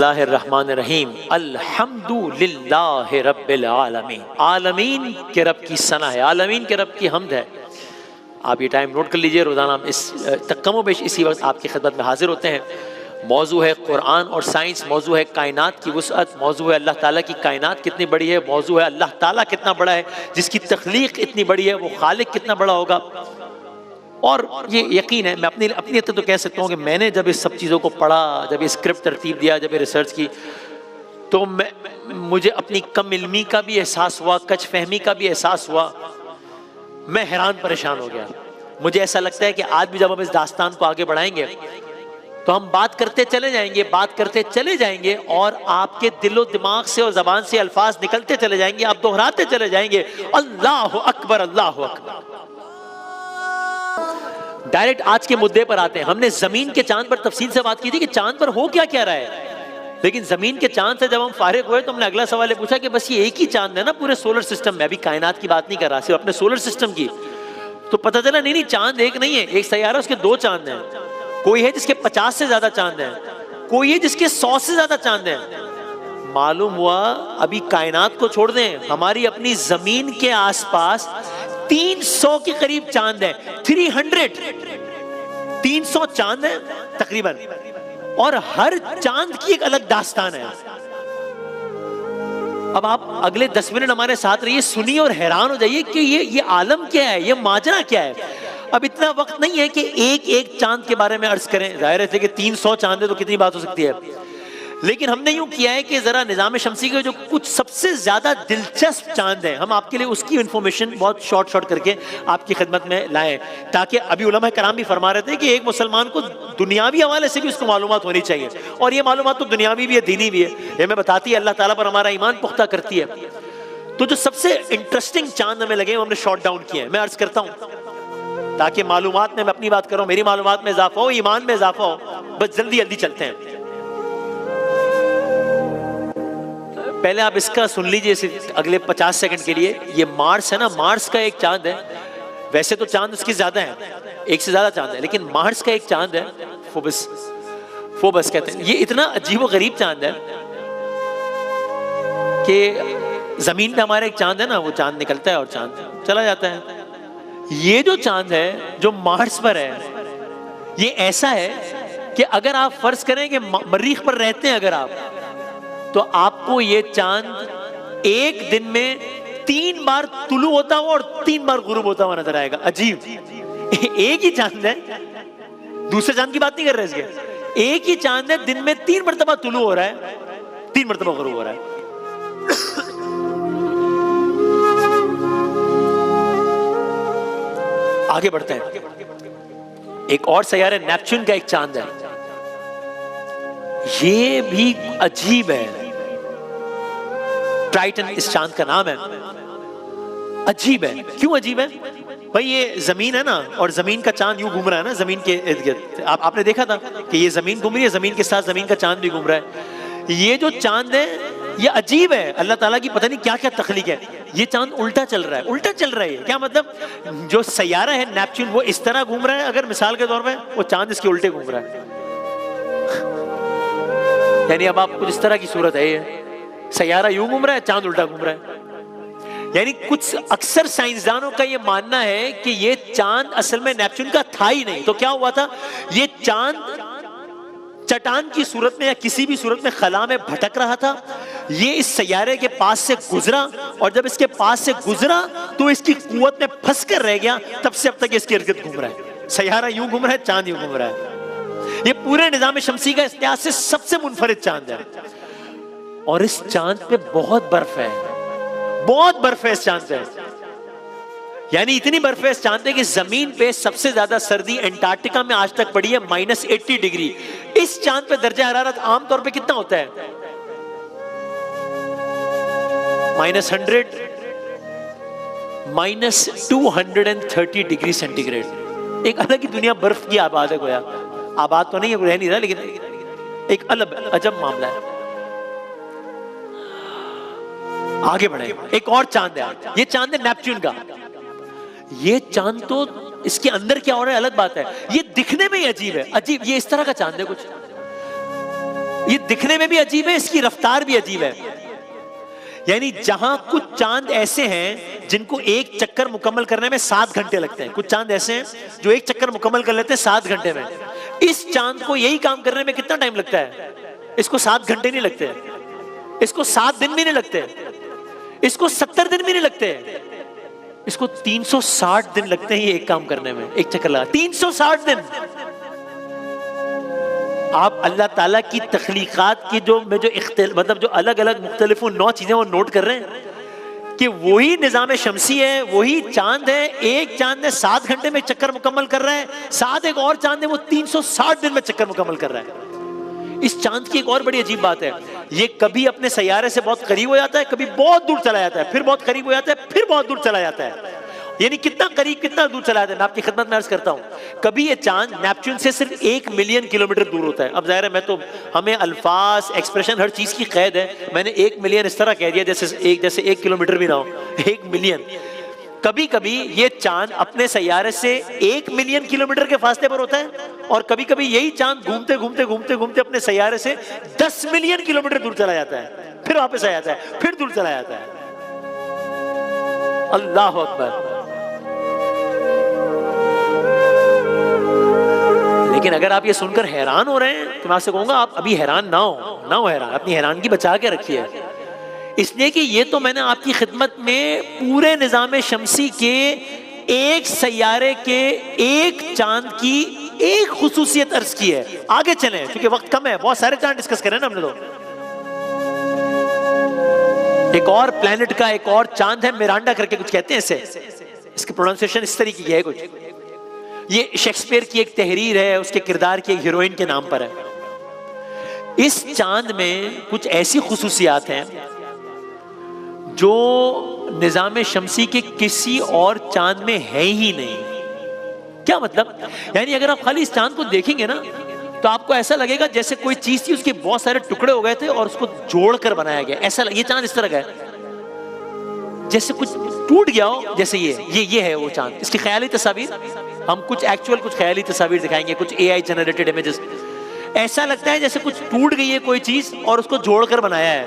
बिस्मिल्लाहिर्रहमानिर्रहीम अल्हम्दुलिल्लाहि रब्बिल आलमीन। आलमीन के रब की सना है, आलमीन के रब की हम्द है। आप ये टाइम नोट कर लीजिए, रोज़ाना हम इस कमो बेश इसी वक्त आपकी खिदमत में हाजिर होते हैं। मौजू है कुरान और साइंस, मौजू है कायनात की वुसअत, मौजू है अल्लाह ताला की कायनात कितनी बड़ी है, मौजू है अल्लाह ताला कितना बड़ा है, जिसकी तख्लीक इतनी बड़ी है, वो खालिक कितना बड़ा होगा। और ये यकीन है, मैं अपनी तो कह सकता हूँ कि मैंने जब इस सब चीज़ों को पढ़ा, जब ये स्क्रिप्ट तरतीब दिया, जब ये रिसर्च की, तो मुझे अपनी कम इल्मी का भी एहसास हुआ, कच फहमी का भी एहसास हुआ। मैं हैरान परेशान हो गया। मुझे ऐसा लगता है कि आज भी जब हम इस दास्तान को आगे बढ़ाएंगे तो हम बात करते चले जाएंगे, बात करते चले जाएंगे, और आपके दिलो दिमाग से और ज़बान से अल्फाज निकलते चले जाएंगे, आप दोहराते चले जाएंगे, अल्लाह अकबर अल्लाह अकबर। डायरेक्ट आज के मुद्दे पर आते हैं। हमने जमीन के चांद पर तफसील से बात की थी कि चांद पर हो क्या क्या रहा है, लेकिन जमीन के चांद से जब हम फारिग हुए तो हमने अगला सवाल ये पूछा कि बस ये एक ही चांद है ना पूरे सोलर सिस्टम में। अभी कायनात की बात नहीं कर रहा, सिर्फ अपने सोलर सिस्टम की। तो पता चला नहीं चांद एक नहीं है, एक सैयारा, उसके दो चांद हैं। कोई है जिसके 50 से ज्यादा चांद हैं, कोई है जिसके 100 से ज्यादा चांद हैं। मालूम हुआ अभी कायनात को छोड़ दें, हमारी अपनी जमीन के आसपास 300 के करीब चांद है। 300 चांद है तकरीबन, और हर चांद की एक अलग दास्तान है। अब आप अगले 10 मिनट हमारे साथ रहिए, सुनिए और हैरान हो जाइए कि ये आलम क्या है, ये माजरा क्या है। अब इतना वक्त नहीं है कि एक एक चांद के बारे में अर्ज करें, जाहिर है कि 300 चांद है तो कितनी बात हो सकती है। लेकिन हमने यूं किया है कि जरा निजाम शमसी के जो कुछ सबसे ज्यादा दिलचस्प चांद हैं, हम आपके लिए उसकी इंफॉर्मेशन बहुत शॉर्ट करके आपकी खिदमत में लाएं, ताकि अभी उलमा कराम भी फरमा रहे थे कि एक मुसलमान को दुनियावी हवाले से भी उसको मालूमात होनी चाहिए, और ये मालूमात तो दुनियावी भी है, दीनी भी है। ये मैं बताती है अल्लाह ताला पर हमारा ईमान पुख्ता करती है। तो जो सबसे इंटरेस्टिंग चांद हमें लगे हमने शॉर्ट डाउन किए हैं। मैं अर्ज करता हूँ ताकि मालूमात में मैं अपनी बात करूँ, मेरी मालूमात में इजाफा हो, ईमान में इजाफा हो। बस जल्दी जल्दी चलते हैं। पहले आप इसका सुन लीजिए अगले 50 सेकंड के लिए। ये मार्स है ना, मार्स का एक चांद है। वैसे तो चांद उसके ज्यादा है, एक से ज्यादा चांद है, लेकिन मार्स का एक चांद है, फोबस कहते हैं। ये इतना अजीब व गरीब चांद है कि जमीन पे हमारे एक चांद है ना, वो चांद निकलता है और चांद चला जाता है। ये जो चांद है जो मार्स पर है, ये ऐसा है कि अगर आप फर्ज करें कि मरीख पर रहते हैं अगर आप, तो आपको ये चांद एक दिन में 3 बार तुलू होता हुआ और 3 बार गुरूब होता हुआ नजर आएगा। अजीब, एक ही चांद है, दूसरे चांद की बात नहीं कर रहे इसके। एक ही चांद है, दिन में 3 मरतबा तुलू हो रहा है, 3 मरतबा गुरूब हो रहा है। आगे बढ़ते हैं। एक और सैयारा नेपच्यून का एक चांद है, ये भी अजीब है। टाइटन इस चांद का नाम है। अजीब है। क्यों अजीब है भाई? ये जमीन है ना, और जमीन का चांद यूं घूम रहा है ना जमीन के इर्द गिर्द। आपने देखा था कि ये जमीन घूम रही है, जमीन के साथ जमीन का चांद भी घूम रहा है। ये जो चांद है ये अजीब है, अल्लाह ताला की पता नहीं क्या क्या तख्लीक है। ये चांद उल्टा चल रहा है, उल्टा चल रहा है। क्या मतलब? जो सैयारा है नेपच्यून वो इस तरह घूम रहा है, अगर मिसाल के तौर पे वो चांद इसके उल्टे घूम रहा है। यानी अब आप कुछ इस तरह की सूरत है, ये सैयारा यूं घूम रहा है, चांद उल्टा घूम रहा है। यानी कुछ अक्सर साइंसदानों का ये मानना है कि ये चांद असल में नेपच्यून का था ही नहीं। तो क्या हुआ था? ये चांद चट्टान की सूरत में या किसी भी सूरत में खला में भटक रहा था। ये इस सैयारे के पास से गुजरा, और जब इसके पास से गुजरा तो इसकी कुव्वत में फंस कर रह गया। तब से अब तक इसके इर्द गिर्द घूम रहा है। सैयारा यूं घूम रहा है, चांद यूं घूम रहा है। ये पूरे निजाम शमसी का इतिहास से सबसे मुनफरिद चांद है। और इस चांद पे बहुत बर्फ है, बहुत बर्फ है इस चांद पे। यानी इतनी बर्फ है इस चांद पे कि जमीन पे सबसे ज्यादा सर्दी अंटार्कटिका में आज तक पड़ी है, -80 डिग्री। इस चांद पे दर्जा हरारत आमतौर पे कितना होता है? -100, -230 डिग्री सेंटीग्रेड। एक अलग ही दुनिया बर्फ की आबाद है। गोया आबाद तो नहीं है, रह नहीं रहा, लेकिन एक अलग अजब मामला है। आगे बढ़े। एक और चांद है, ये चांद है नेपच्यून का। ये चांद तो इसके अंदर क्या हो रहा है अलग बात है, ये दिखने में ही अजीब है। अजीब, ये इस तरह का चांद है कुछ। ये दिखने में भी अजीब है, इसकी रफ्तार भी अजीब है। यानी जहां कुछ चांद ऐसे हैं जिनको एक चक्कर मुकम्मल करने में 7 घंटे लगते हैं, कुछ चांद ऐसे हैं जो एक चक्कर मुकम्मल कर लेते हैं 7 घंटे में, इस चांद को यही काम करने में कितना टाइम लगता है? इसको 7 घंटे नहीं लगते, इसको 7 दिन भी नहीं लगते, इसको 70 दिन भी नहीं लगते, इसको 360 दिन लगते हैं ये एक काम करने में, एक चक्कर लगा 360 दिन। आप अल्लाह ताला की तख्लीकात की जो मतलब जो अलग अलग मुख्तलिफ नौ चीजें वो नोट कर रहे हैं कि वही निज़ाम शमसी है, वही चांद है, एक चांद है 7 घंटे में चक्कर मुकम्मल कर रहा है, साथ एक और चांद है वो 360 दिन में चक्कर मुकम्मल कर रहा है। इस चांद की एक और बड़ी अजीब बात है, ये कभी अपने सैयारे से बहुत करीब हो जाता है, कभी बहुत दूर चला जाता है, फिर बहुत करीब हो जाता है, फिर बहुत दूर चला जाता है। यानी कितना करीब कितना दूर चला जाता है, मैं आपकी खिदमत में अर्ज करता हूं। कभी ये चांद नेपच्यून से सिर्फ 1 मिलियन किलोमीटर दूर होता है। अब जाहिर है मैं तो, हमें अल्फाज एक्सप्रेशन हर चीज की कैद है, मैंने 1 मिलियन इस तरह कह दिया जैसे 1 किलोमीटर भी ना हो, 1 मिलियन। कभी कभी ये चांद अपने सैयारे से 1 मिलियन किलोमीटर के फासले पर होता है, और कभी कभी यही चांद घूमते घूमते घूमते घूमते अपने सैयारे से 10 मिलियन किलोमीटर दूर चला जाता है, फिर वापस आ जाता है, फिर दूर चला जाता है। अल्लाह अकबर। लेकिन अगर आप ये सुनकर हैरान हो रहे हैं तो मैं आपसे कहूंगा आप अभी हैरान ना हो हैरान, अपनी हैरानगी बचा के रखिए, इसलिए कि ये तो मैंने आपकी खिदमत में पूरे निज़ाम शमसी के एक सैयारे के एक चांद की एक खुसूसियत अर्ज की है। आगे चलें क्योंकि वक्त कम है, बहुत सारे चांद डिस्कस करें ना हमने। तो एक और प्लेनेट का एक और चांद है, मिरांडा करके कुछ कहते हैं इसे, इसकी प्रोनाउंसिएशन इस तरीके की है कुछ, ये शेक्सपियर की एक तहरीर है, उसके किरदार की एक हीरोइन के नाम पर है। इस चांद में कुछ ऐसी खुसूसियात हैं जो निज़ाम शमसी के किसी और चांद में है ही नहीं। क्या मतलब? यानी अगर आप खाली इस चांद को देखेंगे ना तो आपको ऐसा लगेगा जैसे कोई चीज थी, उसके बहुत सारे टुकड़े हो गए थे और उसको जोड़कर बनाया गया। ऐसा ये चांद इस तरह का है जैसे कुछ टूट गया हो, जैसे ये है वो चांद। इसकी ख्याली तस्वीर, हम कुछ एक्चुअल कुछ ख्याली तस्वीर दिखाएंगे, कुछ AI जनरेटेड इमेजेस। ऐसा लगता है जैसे कुछ टूट गई है कोई चीज और उसको जोड़कर बनाया है।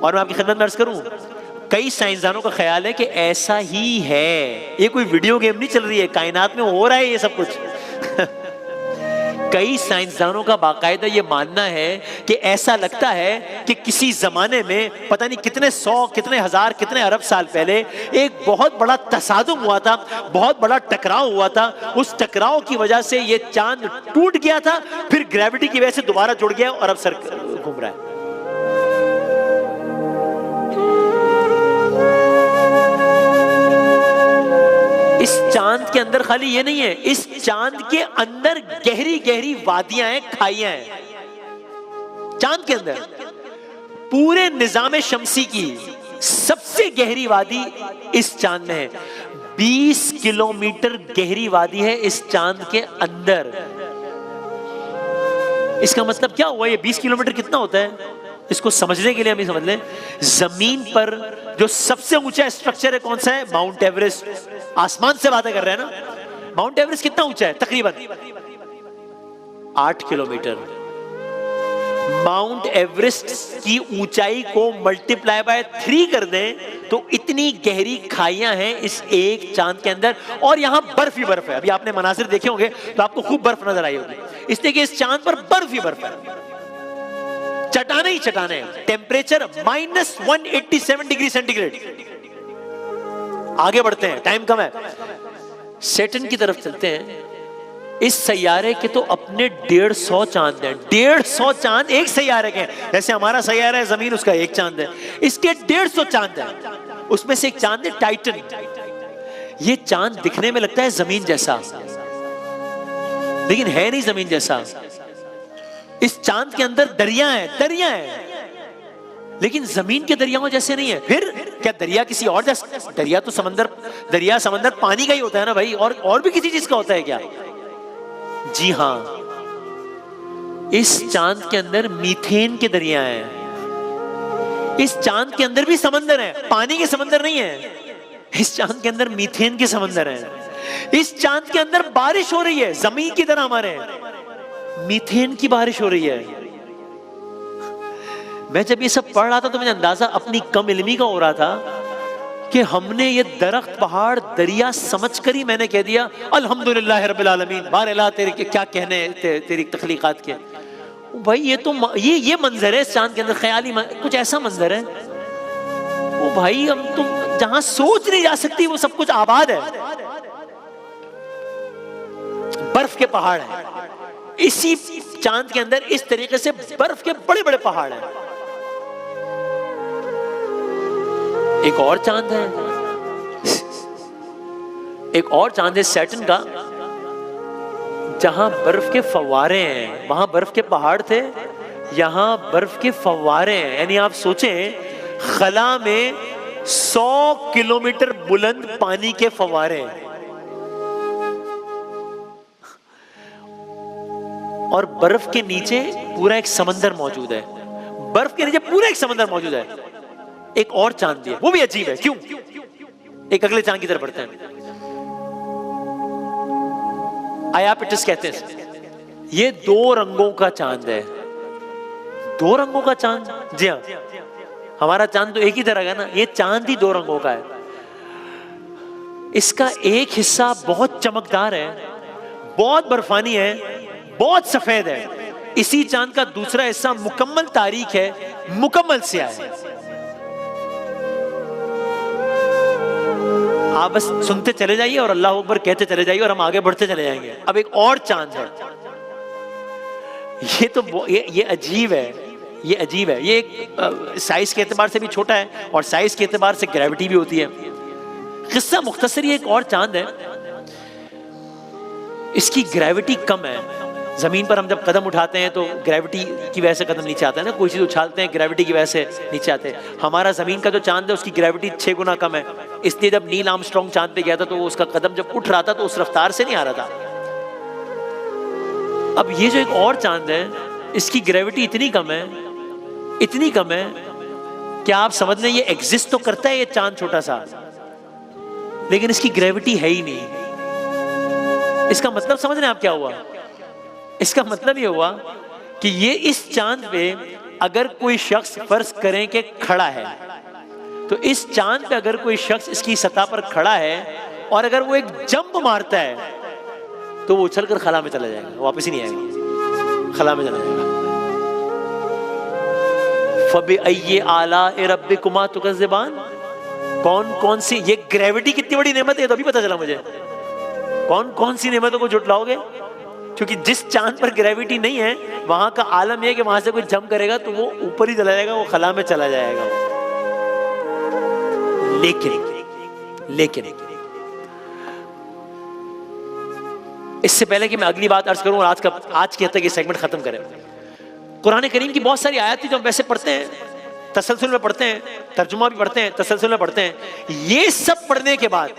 और मैं आपकी खिदमत में अर्ज करूं, कई साइंसदानों का ख्याल है कि ऐसा ही है, ये कोई वीडियो गेम नहीं चल रही है, कायनात में हो रहा है ये सब कुछ। कई साइंसदानों का बाकायदा ये मानना है कि ऐसा लगता है कि किसी जमाने में पता नहीं कितने 100 कितने हजार कितने अरब साल पहले एक बहुत बड़ा तसादुम हुआ था, बहुत बड़ा टकराव हुआ था। उस टकराव की वजह से ये चांद टूट गया था, फिर ग्रेविटी की वजह से दोबारा जुड़ गया और अब सर घूम रहा है। इस चांद के अंदर खाली ये नहीं है, इस चांद के अंदर गहरी गहरी वादियां हैं, खाइयां हैं। चांद के अंदर पूरे निजाम शमसी की सबसे गहरी वादी इस चांद में है। 20 किलोमीटर गहरी वादी है इस चांद के अंदर। इसका मतलब क्या हुआ? ये 20 किलोमीटर कितना होता है? इसको समझने के लिए हम ये समझ लें, जमीन पर जो सबसे ऊंचा स्ट्रक्चर है कौन सा है? Mount Everest. आसमान से बातें कर रहे हैं ना। माउंट एवरेस्ट कितना ऊंचा है? तकरीबन 8 किलोमीटर। माउंट एवरेस्ट की ऊंचाई को मल्टीप्लाई बाय 3 कर दें तो इतनी गहरी खाइयां हैं इस एक चांद के अंदर, और यहां बर्फ ही बर्फ है। अभी आपने मनाजिर देखे होंगे तो आपको खूब बर्फ नजर आई होगी, इसलिए कि इस चांद पर बर्फ ही बर्फ है, चटाने ही चटाने। Temperature -187 degree centigrade. आगे बढ़ते हैं, टाइम कम है, सैटर्न की तरफ चलते हैं। इस सैयारे के तो अपने 150 चांद हैं। 150 चांद एक सैयारे के, जैसे हमारा सैयारा है जमीन, उसका एक चांद है, इसके 150 चांद हैं। उसमें से एक चांद है टाइटन। ये चांद दिखने में लगता है जमीन जैसा, लेकिन है नहीं जमीन जैसा। इस चांद के अंदर दरिया है, लेकिन जमीन के दरियाओं जैसे नहीं है। फिर क्या दरिया किसी और जैसा? दरिया तो समंदर पानी का ही होता है ना भाई, और भी किसी चीज का होता है क्या? जी हां, इस चांद के अंदर मीथेन के दरिया हैं। इस चांद के अंदर भी समंदर है, पानी के समंदर नहीं है। इस चांद के अंदर मीथेन के समंदर हैं। इस चांद के अंदर बारिश हो रही है, जमीन की तरह हमारे मीथेन की बारिश हो रही है। मैं जब ये सब पढ़ रहा था तो मुझे अंदाजा अपनी कम इल्मी का हो रहा था कि हमने ये दरख्त, पहाड़, दरिया समझकर ही मैंने कह दिया अल्हम्दुलिल्लाह रब्बिल आलमीन, बार तेरे के क्या कहने तेरी तख्लीकात के। भाई ये तो ये मंजर है इस चांद के अंदर, ख्याली कुछ ऐसा मंजर है। ओ भाई हम तुम जहां सोच नहीं जा सकती वो सब कुछ आबाद है। बर्फ के पहाड़ हैं इसी चांद के अंदर, इस तरीके से बर्फ के बड़े बड़े पहाड़ हैं। एक और चांद है, एक और चांद है सैटर्न का, जहां बर्फ के फव्वारे हैं। वहां बर्फ के पहाड़ थे, यहां बर्फ के फव्वारे हैं। यानी आप सोचें खला में 100 किलोमीटर बुलंद पानी के फव्वारे हैं और बर्फ के नीचे पूरा एक समंदर मौजूद है। बर्फ के नीचे पूरा एक समंदर मौजूद है। एक और चांद भी है, वो भी अजीब है। क्यों? एक अगले चांद की तरफ बढ़ते हैं। आयापिटस कहते हैं ये 2 रंगों का चांद है। 2 रंगों का चांद? जी हाँ, हमारा चांद तो एक ही तरह का ना, ये चांद ही 2 रंगों का है। इसका एक हिस्सा बहुत चमकदार है, बहुत बर्फानी है, बहुत सफेद है। इसी चांद का दूसरा हिस्सा मुकम्मल तारीख है, मुकम्मल स्याह है। आप बस सुनते चले जाइए और अल्लाह अकबर कहते चले जाइए और हम आगे बढ़ते चले जाएंगे। अब एक और चांद है, ये तो ये अजीब है, ये अजीब है। ये एक साइज के एतबार से भी छोटा है और साइज के एतबार से ग्रेविटी भी होती है। किस्सा मुख्तसर, ये एक और चांद है, इसकी ग्रेविटी कम है। जमीन पर हम जब कदम उठाते हैं तो ग्रेविटी की वजह से कदम नीचे आता है ना, कोई चीज उछालते हैं ग्रेविटी की वजह से नीचे आते हैं। हमारा जमीन का जो चांद है उसकी ग्रेविटी 6 गुना कम है। इसलिए जब नील आर्मस्ट्रांग चांद पे गया था तो उसका कदम जब उठ रहा था तो उस रफ्तार से नहीं आ रहा था। अब ये जो एक और चांद है इसकी ग्रेविटी इतनी कम है, इतनी कम है, क्या आप समझ लें ये एग्जिस्ट तो करता है ये चांद छोटा सा, लेकिन इसकी ग्रेविटी है ही नहीं। इसका मतलब समझ रहे हैं आप क्या हुआ? इसका मतलब ये हुआ कि ये इस चांद पे अगर कोई शख्स फर्ज करें कि खड़ा है, तो इस चांद पे अगर कोई शख्स इसकी सतह पर खड़ा है और अगर वो एक जंप मारता है तो वो उछलकर खला में चला जाएगा, वापस ही नहीं आएगा, खला में चला जाएगा। फबिअय्यि आलाइ रब्बिकुमा तुकज़्ज़िबान, कौन कौन सी, ये ग्रेविटी कितनी बड़ी नेमत है तो अभी पता चला मुझे। कौन कौन सी नेमतों को जुटलाओगे? क्योंकि जिस चांद पर ग्रेविटी नहीं है वहां का आलम यह कि वहां से कोई जंप करेगा तो वो ऊपर ही चला जाएगा, वो खला में चला जाएगा। लेकिन इससे पहले कि मैं अगली बात अर्ज करूं और आज के तक ये सेगमेंट खत्म करें, कुरान करीम की बहुत सारी आयत थी जो हम वैसे पढ़ते हैं, तसलसल में पढ़ते हैं, तर्जुमा भी पढ़ते हैं, तसलसल में पढ़ते हैं। ये सब पढ़ने के बाद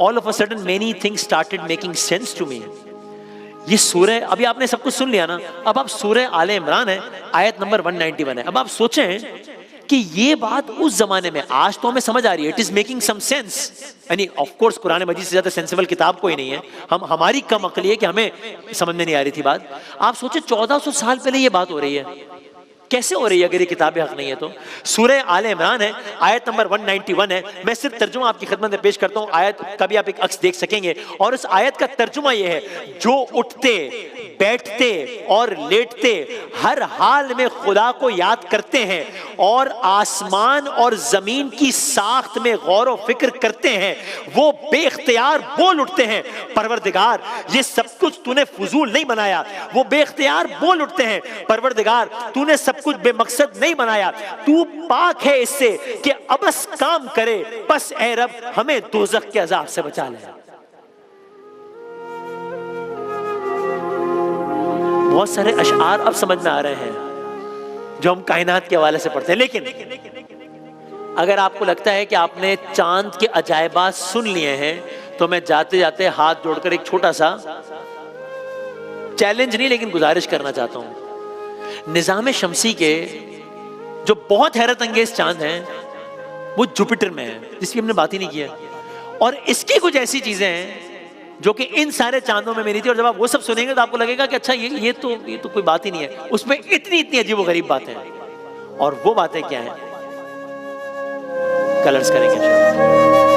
all of a sudden many things started making sense to me। ये सूरह, अभी आपने सब कुछ सुन लिया ना, अब आप सूरह आले इमरान है, आयत नंबर 191 है। अब आप सोचें कि ये बात उस जमाने में, आज तो हमें समझ आ रही है, it is making some sense. यानी ऑफ कोर्स कुरान मजीद से ज्यादा सेंसिबल किताब कोई नहीं है, हमारी कम अक्ल है कि हमें समझ में नहीं आ रही थी बात। आप सोचे 1400 साल पहले ये बात हो रही है, कैसे हो रही है अगर ये किताब हक नहीं है तो? सूरह आले इमरान है, आयत नंबर 191 है। मैं सिर्फ तर्जुमा आपकी खिदमत में पेश करता हूँ, आयत का भी आप एक अक्स देख सकेंगे। और उस आयत का तर्जुमा ये है, जो उठते बैठते और लेटते हर हाल में खुदा को याद करते हैं और आसमान और जमीन की साख्त में गौर व फिक्र करते हैं, वो बेख्तियार बोल उठते हैं, परवरदिगार ये सब कुछ तूने फजूल नहीं बनाया। वो बेख्तियार बोल उठते हैं, परवरदिगार तूने सब कुछ बेमकसद नहीं बनाया, तू पाक है इससे कि अबस काम करे, बस ए रब हमें दोज़ख के अजाब से बचा ले। बहुत सारे अशआर अब समझ में आ रहे हैं जो हम कायनात के हवाले से पढ़ते हैं। लेकिन अगर आपको लगता है कि आपने चांद के अजायबात सुन लिए हैं तो मैं जाते जाते हाथ जोड़कर एक छोटा सा चैलेंज नहीं लेकिन गुजारिश करना चाहता हूं। निजाम शमसी के जो बहुत हैरत अंगेज चांद हैं वो जुपिटर में है, जिसकी हमने बात ही नहीं किया, और इसकी कुछ ऐसी चीजें हैं जो कि इन सारे चांदों में मिली थी। और जब आप वो सब सुनेंगे तो आपको लगेगा कि अच्छा ये तो कोई बात ही नहीं है। उसमें इतनी इतनी अजीब व गरीब बातें हैं। और वो बातें क्या हैं, कलर्स करेंगे।